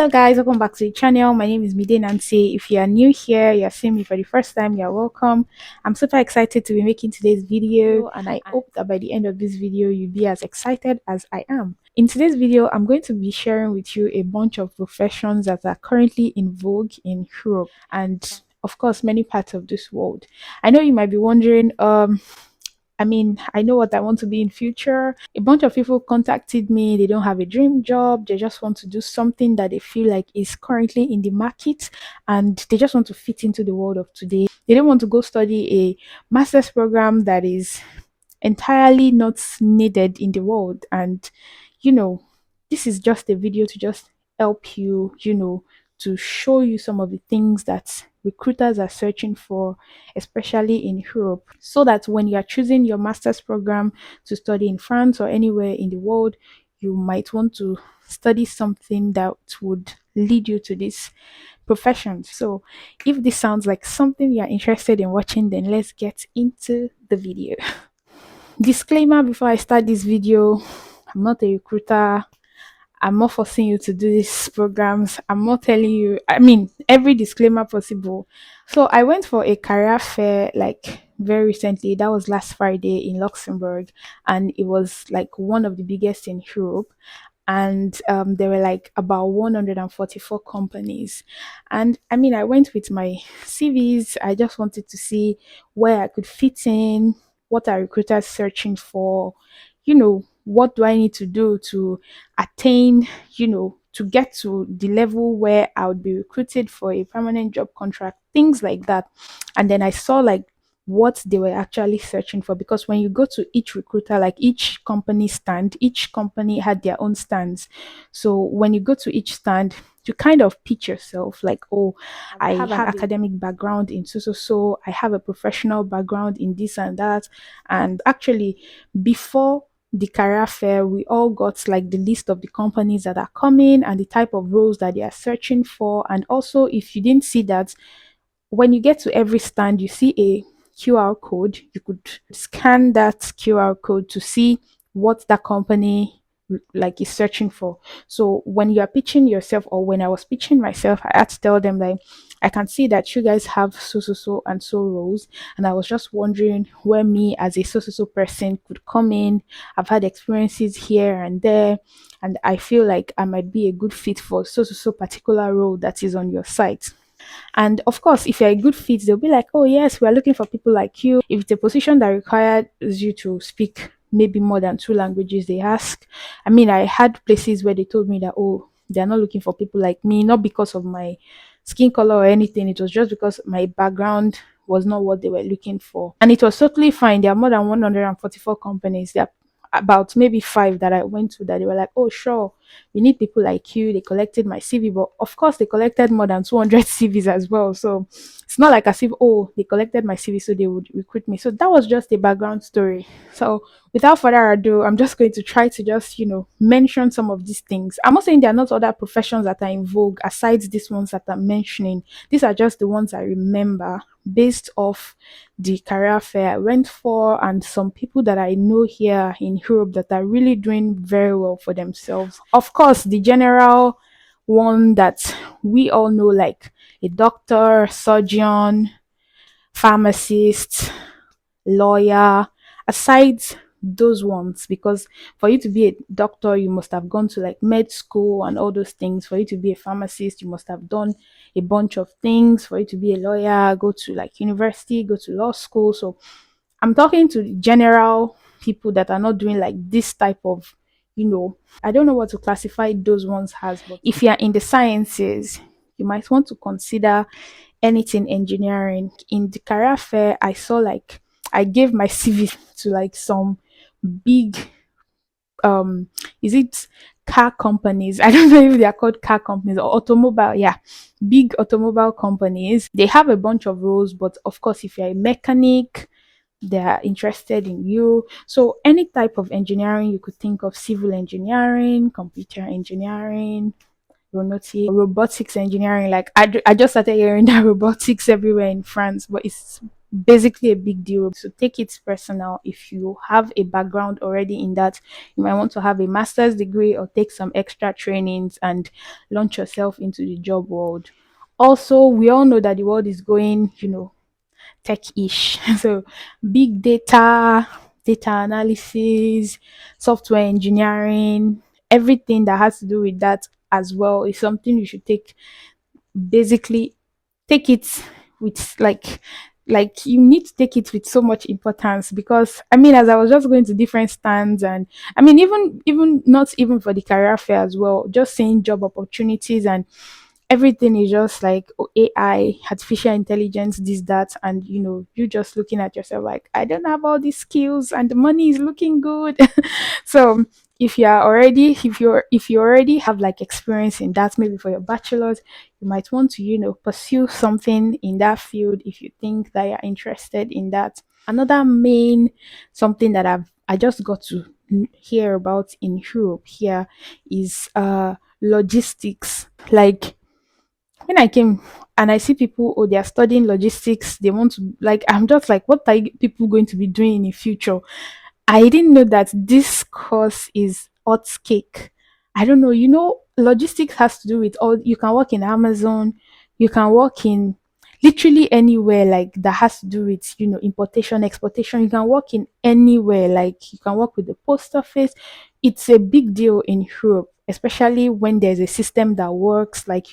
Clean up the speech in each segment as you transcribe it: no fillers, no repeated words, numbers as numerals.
Hello guys, welcome back to the channel. My name is Mide Nancy. If you are new here, you're seeing me for the first time, you're welcome. I'm super excited to be making today's video, and I hope that by the end of this video you'll be as excited as I am. In today's video, I'm going to be sharing with you a bunch of professions that are currently in vogue in Europe and of course many parts of this world. I know you might be wondering, I know what I want to be in future. A bunch of people contacted me. They don't have a dream job. They just want to do something that they feel like is currently in the market and they just want to fit into the world of today. They don't want to go study a master's program that is entirely not needed in the world. And, you know, this is just a video to just help you, to show you some of the things that recruiters are searching for, especially in Europe, so that when you are choosing your master's program to study in France or anywhere in the world, you might want to study something that would lead you to this profession. So, if this sounds like something you're interested in watching, then let's get into the video. Disclaimer before I start this video, I'm not a recruiter. I'm not forcing you to do these programs. I'm not telling you, every disclaimer possible. So I went for a career fair like very recently. That was last Friday in Luxembourg, and it was like one of the biggest in Europe. And there were like about 144 companies. And I went with my CVs. I just wanted to see where I could fit in, what are recruiters searching for, what do I need to do to attain, to get to the level where I would be recruited for a permanent job contract, things like that. And then I saw like what they were actually searching for, because when you go to each recruiter, like each company stand, each company had their own stands. So when you go to each stand, you kind of pitch yourself like, oh, I have an academic background in so, I have a professional background in this and that. And actually, before the career fair, we all got like the list of the companies that are coming and the type of roles that they are searching for. And also, if you didn't see that, when you get to every stand, you see a QR code. You could scan that QR code to see what that company like is searching for. So when you are pitching yourself, or when I was pitching myself, I had to tell them like, I can see that you guys have so and so roles, and I was just wondering where me as a so person could come in. I've had experiences here and there, and I feel like I might be a good fit for so particular role that is on your site. And of course, if you're a good fit, they'll be like, oh, yes, we're looking for people like you. If it's a position that requires you to speak maybe more than two languages, they ask. I had places where they told me that, oh, they're not looking for people like me, not because of my skin color or anything. It was just because my background was not what they were looking for. And it was totally fine. There are more than 144 companies. There are about maybe five that I went to that they were like, oh, sure, we need people like you. They collected my CV, but of course they collected more than 200 CVs as well. So it's not like as if, oh, they collected my CV so they would recruit me. So that was just a background story. So without further ado, I'm just going to try to just, mention some of these things. I'm not saying there are not other professions that are in vogue aside these ones that I'm mentioning. These are just the ones I remember based off the career fair I went for, and some people that I know here in Europe that are really doing very well for themselves. Of course, the general one that we all know, like a doctor, surgeon, pharmacist, lawyer, aside those ones, because for you to be a doctor you must have gone to like med school and all those things. For you to be a pharmacist you must have done a bunch of things. For you to be a lawyer, go to like university, go to law school. So I'm talking to general people that are not doing like this type of, I don't know what to classify those ones as, but if you're in the sciences, you might want to consider anything engineering. In the career fair, I saw like, I gave my CV to like some big, is it car companies? I don't know if they are called car companies or automobile. Yeah, big automobile companies. They have a bunch of roles, but of course, if you're a mechanic, they are interested in you. So any type of engineering you could think of: civil engineering, computer engineering, robotics engineering. Like I just started hearing that robotics everywhere in France, but it's basically a big deal. So take it personal. If you have a background already in that, you might want to have a master's degree or take some extra trainings and launch yourself into the job world. Also, we all know that the world is going, tech-ish. So big data, data analysis, software engineering, everything that has to do with that as well is something you should basically take it with you need to take it with so much importance, because I mean, as I was just going to different stands, and I mean, even not even for the career fair as well, just seeing job opportunities and everything is just like, oh, AI, artificial intelligence, this, that, and you just looking at yourself like, I don't have all these skills and the money is looking good. So if you already have like experience in that, maybe for your bachelor's, you might want to, pursue something in that field if you think that you're interested in that. Another main something that I just got to hear about in Europe here is logistics. Like when I came and I see people, oh, they are studying logistics, they want to, like, I'm just like, what are people going to be doing in the future? I didn't know that this course is hot cake. I don't know. Logistics has to do with all. You can work in Amazon. You can work in literally anywhere like that has to do with importation, exportation. You can work in anywhere. Like you can work with the post office. It's a big deal in Europe, especially when there's a system that works. Like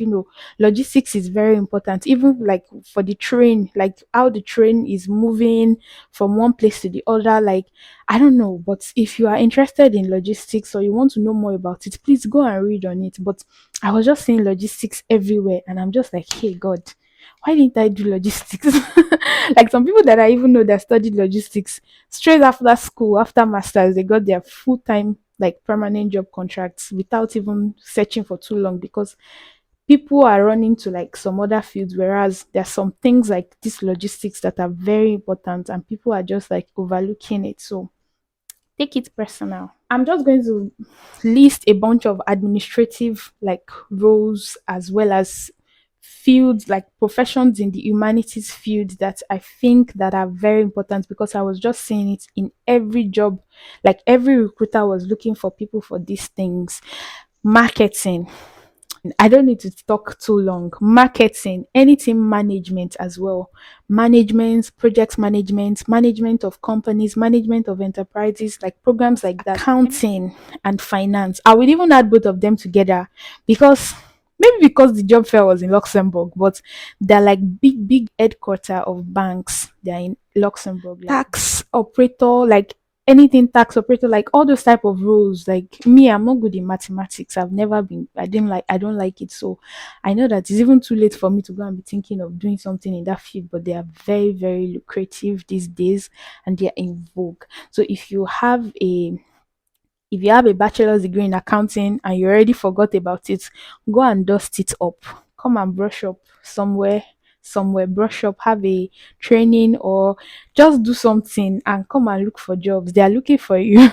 logistics is very important. Even like for the train, like how the train is moving from one place to the other. Like I don't know, but if you are interested in logistics or you want to know more about it, please go and read on it. But I was just seeing logistics everywhere, and I'm just like, hey, God, why didn't I do logistics? Like some people that I even know that studied logistics straight after school, after masters, they got their full time, like permanent job contracts without even searching for too long, because people are running to like some other fields, whereas there's some things like this logistics that are very important and people are just like overlooking it. So take it personal. I'm just going to list a bunch of administrative like roles as well as fields like professions in the humanities field that I think that are very important, because I was just seeing it in every job. Like every recruiter was looking for people for these things. Marketing, I don't need to talk too long. Marketing, anything management as well. Management, project management, management of companies, management of enterprises, like programs like that. Accounting and finance. I would even add both of them together, because maybe because the job fair was in Luxembourg, but they're like big headquarter of banks. They're in Luxembourg. Like tax operator, like anything tax operator, like all those type of roles. Like me, I'm not good in mathematics. I've never been. I don't like it. So I know that it's even too late for me to go and be thinking of doing something in that field, but they are very lucrative these days and they are in vogue. So if you have a bachelor's degree in accounting and you already forgot about it, go and dust it up. Come and brush up somewhere, brush up, have a training, or just do something and come and look for jobs. They are looking for you.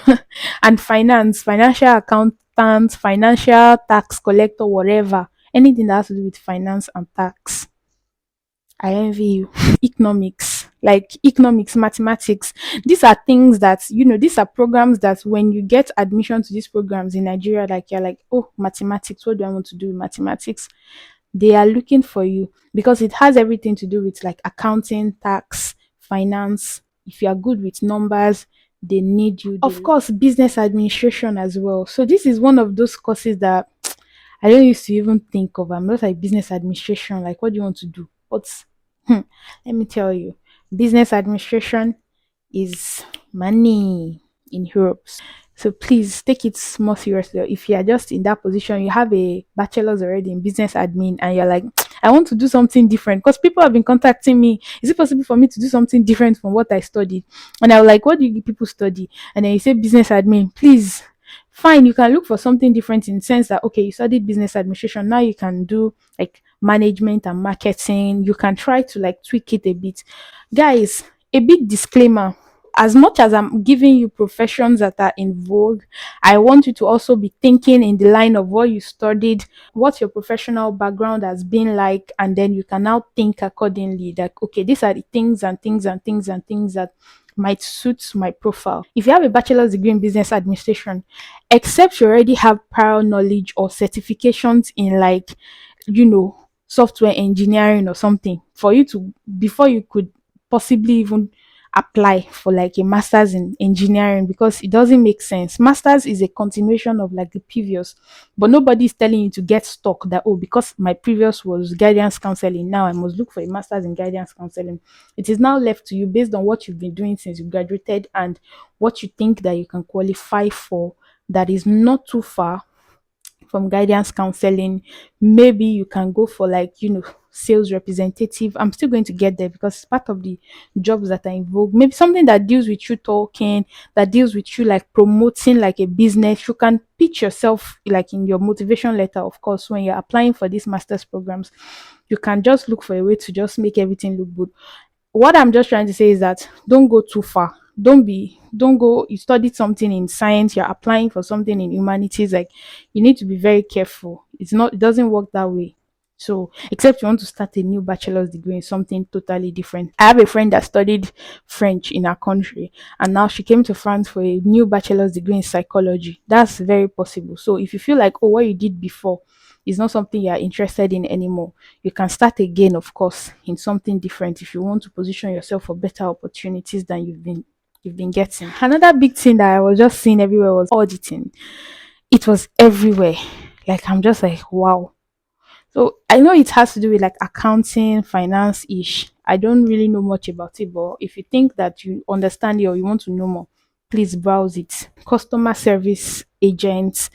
And finance, financial accountant, financial tax collector, whatever. Anything that has to do with finance and tax. I envy you. Economics, like economics, mathematics. These are things that, these are programs that when you get admission to these programs in Nigeria, like you're like, oh, mathematics, what do I want to do with mathematics? They are looking for you because it has everything to do with like accounting, tax, finance. If you are good with numbers, they need you. Of course, business administration as well. So this is one of those courses that I don't used to even think of. I'm not like business administration. Like, what do you want to do? But let me tell you, business administration is money in Europe. So please take it more seriously. If you are just in that position, you have a bachelor's already in business admin, and you're like, I want to do something different, because people have been contacting me. Is it possible for me to do something different from what I studied? And I was like, what do you people study? And then you say business admin. Please, fine, you can look for something different in the sense that, okay, you studied business administration, now you can do like management and marketing. You can try to like tweak it a bit. Guys, a big disclaimer. as much as I'm giving you professions that are in vogue, I want you to also be thinking in the line of what you studied, what your professional background has been like, and then you can now think accordingly. Like, okay, these are the things and things and things and things that might suit my profile. If you have a bachelor's degree in business administration, except you already have prior knowledge or certifications in, like, software engineering or something, for you to, before you could possibly even apply for like a master's in engineering, because it doesn't make sense. Masters is a continuation of like the previous, but nobody's telling you to get stuck that, oh, because my previous was guidance counseling, now I must look for a master's in guidance counseling. It is now left to you based on what you've been doing since you graduated and what you think that you can qualify for, that is not too far from guidance counseling. Maybe you can go for, like, sales representative. I'm still going to get there because it's part of the jobs that are in vogue. Maybe something that deals with you talking, that deals with you like promoting like a business. You can pitch yourself like in your motivation letter, of course, when you're applying for these master's programs. You can just look for a way to just make everything look good. What I'm just trying to say is that don't go too far. Don't go, you studied something in science, you're applying for something in humanities, like, you need to be very careful. It doesn't work that way. So, except you want to start a new bachelor's degree in something totally different. I have a friend that studied French in our country, and now she came to France for a new bachelor's degree in psychology. That's very possible. So, if you feel like, oh, what you did before is not something you're interested in anymore, you can start again, of course, in something different if you want to position yourself for better opportunities than you've been getting. Another big thing that I was just seeing everywhere was auditing. It was everywhere. Like, I'm just like, wow. So I know it has to do with like accounting, finance ish. I don't really know much about it, but if you think that you understand it or you want to know more, please browse it. Customer service agents,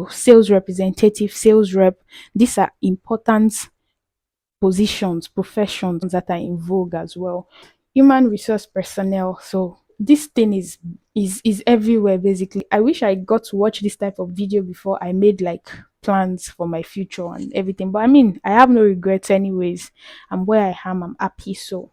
sales representative, sales rep. These are important positions, professions that are in vogue as well. Human resource personnel. So this thing is everywhere basically. I wish I got to watch this type of video before I made like plans for my future and everything. But I mean, I have no regrets anyways. I'm where I am, I'm happy. So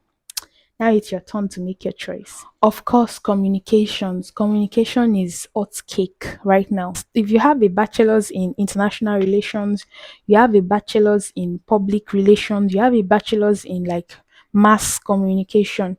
now it's your turn to make your choice. Of course, communications. Communication is hot cake right now. If you have a bachelor's in international relations, you have a bachelor's in public relations, you have a bachelor's in like mass communication,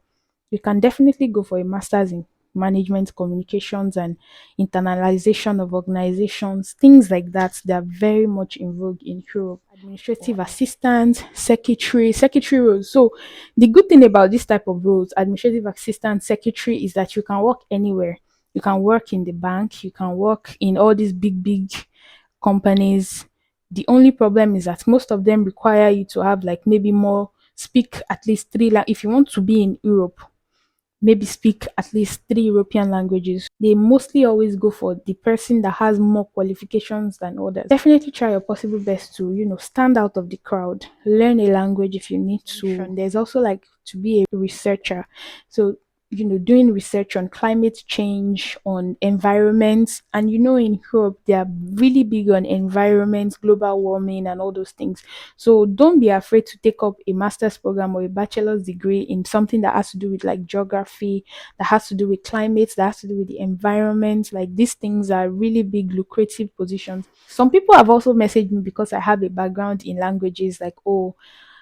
you can definitely go for a master's in management communications and internalization of organizations, things like that. They are very much in vogue in Europe. Administrative assistant, secretary roles. So the good thing about this type of roles, administrative assistant, secretary, is that you can work anywhere. You can work in the bank, you can work in all these big companies. The only problem is that most of them require you to have like maybe more, speak at least three. Like, if you want to be in Europe, maybe speak at least three European languages. They mostly always go for the person that has more qualifications than others. Definitely try your possible best to, stand out of the crowd. Learn a language if you need to. There's also like to be a researcher. So, doing research on climate change, on environment. And in Europe, they are really big on environment, global warming, and all those things. So don't be afraid to take up a master's program or a bachelor's degree in something that has to do with like geography, that has to do with climate, that has to do with the environment. Like, these things are really big, lucrative positions. Some people have also messaged me because I have a background in languages, like, oh,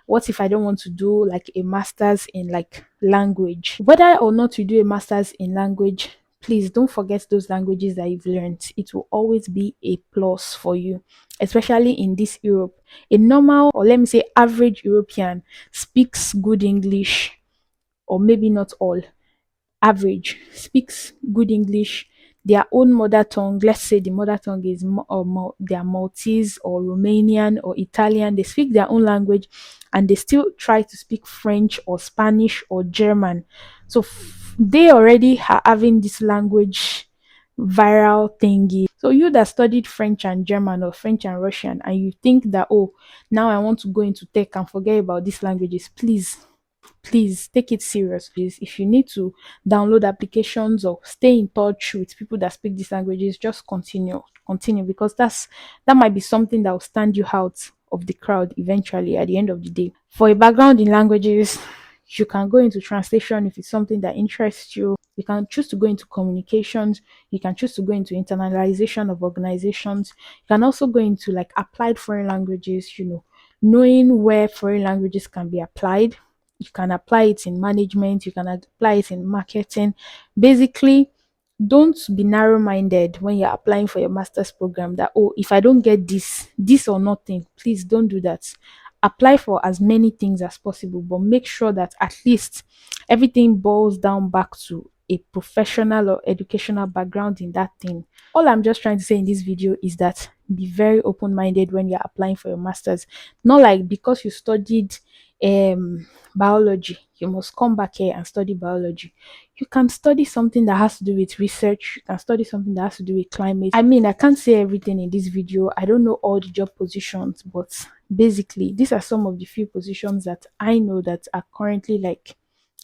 what if I don't want to do like a master's in like language? Whether or not you do a master's in language, please don't forget those languages that you've learned. It will always be a plus for you, especially in this Europe. A normal, or let me say average European, speaks good English, or maybe not all, average, speaks good English, their own mother tongue. Let's say the mother tongue is they are Maltese or Romanian or Italian. They speak their own language, and they still try to speak French or Spanish or German. So they already are having this language viral thingy. So you that studied French and German or French and Russian, and you think that, oh, now I want to go into tech and forget about these languages, please take it serious. Please, if you need to download applications or stay in touch with people that speak these languages, just continue, because that might be something that will stand you out of the crowd eventually at the end of the day. For a background in languages, You can go into translation if it's something that interests you. You can choose to go into communications. You can choose to go into internalization of organizations. You can also go into like applied foreign languages, knowing where foreign languages can be applied. You can apply it in management, you can apply it in marketing. Basically, don't be narrow-minded when you're applying for your master's program that, oh, if I don't get this or nothing. Please don't do that. Apply for as many things as possible, but make sure that at least everything boils down back to a professional or educational background in that thing. All I'm just trying to say in this video is that be very open-minded when you're applying for your masters. Not like because you studied biology, you must come back here and study biology. You can study something that has to do with research. You can study something that has to do with climate. I mean, I can't say everything in this video. I don't know all the job positions, but basically, these are some of the few positions that I know that are currently like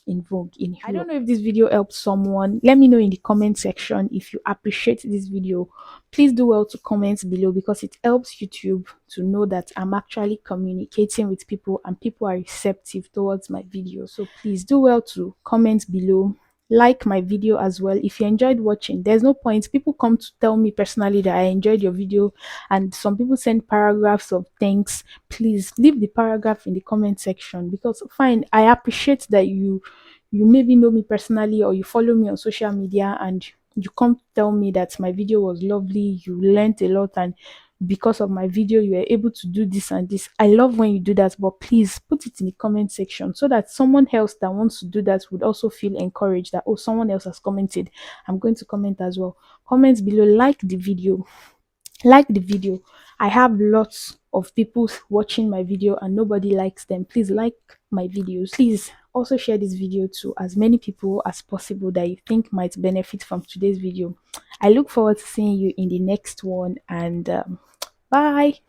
in vogue in Europe. I don't know if this video helped someone. Let me know in the comment section if you appreciate this video. Please do well to comment below because it helps YouTube to know that I'm actually communicating with people and people are receptive towards my video. So please do well to comment below. Like my video as well if you enjoyed watching. There's no point. People come to tell me personally that I enjoyed your video, and some people send paragraphs of thanks. Please leave the paragraph in the comment section because fine, I appreciate that you maybe know me personally or you follow me on social media and you come tell me that my video was lovely, you learned a lot, and because of my video you were able to do this and this. I love when you do that, but please put it in the comment section so that someone else that wants to do that would also feel encouraged that, oh, someone else has commented, I'm going to comment as well. Comment below, like the video. I have lots of people watching my video and nobody likes them. Please like my videos. Please also share this video to as many people as possible that you think might benefit from today's video. I look forward to seeing you in the next one, and bye.